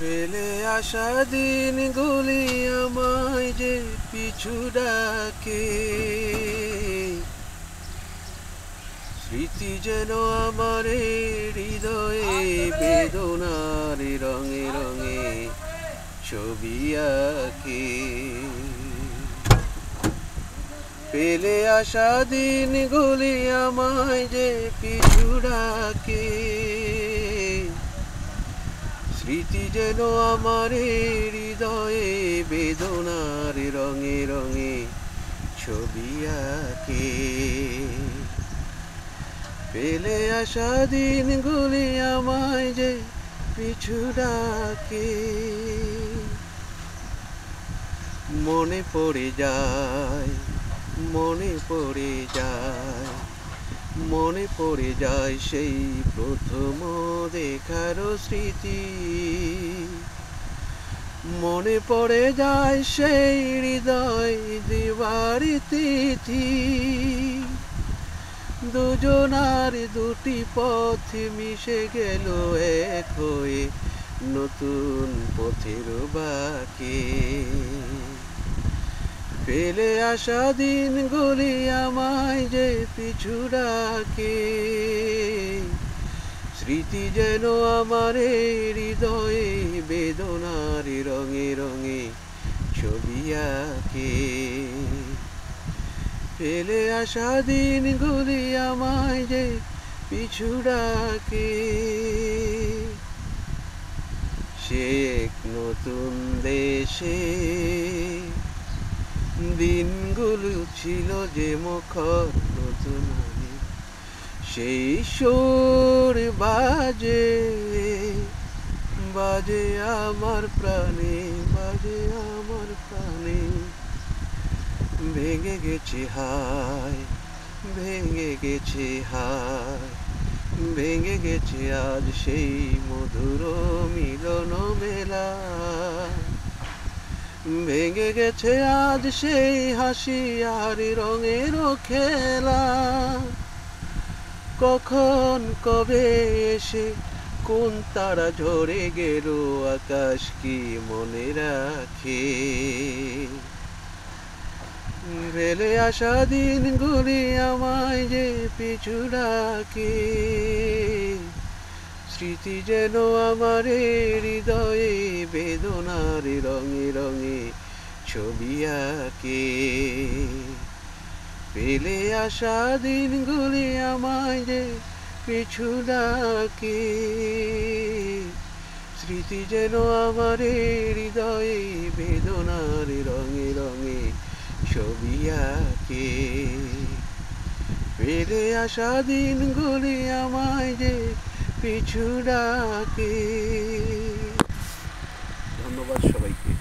ফেলে আসা দিনগুলি আমায় যে পিছু ডাকে, স্মৃতি যেন আমার হৃদয়ে বেদনার রঙে রঙে ছবি আঁকে। ফেলে আসা দিনগুলি আমায় যে পিছু ডাকে, স্মৃতি যেন আমার হৃদয়ে বেদনার রঙে রঙে ছবি আঁকে। ফেলে আসা দিনগুলি আমায় যে পিছু ডাকে। মনে পড়ে যায়, মনে পড়ে যায়, মনে পড়ে যায় সেই প্রথম দেখার স্মৃতি। মনে পড়ে যায় সেই হৃদয় দিবার তিথি। দুজনার দুটি পথ মিশে গেল এক হয়ে নতুন পথের বাঁকে। ফেলে আসা দিনগুলি আমায় যে পিছু ডাকে, স্মৃতি যেন আমার হৃদয়ে বেদনার রঙে রঙে ছবি আঁকে। ফেলে আসা দিনগুলি আমায় যে পিছু ডাকে। সে এক নতুন দেশে দিনগুলো ছিল যে মুখর নতুন, সেই সুর বাজে বাজে আমার প্রাণে, বাজে আমার প্রাণে। ভেঙে গেছে হায়, ভেঙে গেছে হায়, ভেঙে গেছে আজ সেই মধুর মিলন মেলা। ভেঙে গেছে আজ সেই হাসি আর রঙের খেলা। কখন কবে এসে কোন তারা ঝরে গেল, আকাশ কি মনে রাখে। ফেলে আসা দিনগুলি আমায় যে পিছু ডাকে, স্মৃতি যেন আমার হৃদয়ে বেদনার রঙে রঙে ছবি আঁকে। ফেলে আসা দিনগুলি আমায় যে পিছু ডাকে, স্মৃতি যেন আমার হৃদয়ে বেদনার রঙে রঙে ছবি আঁকে। ফেলে আসা দিনগুলি আমায় যে পিছু ডাকে। ধন্যবাদ সবাইকে।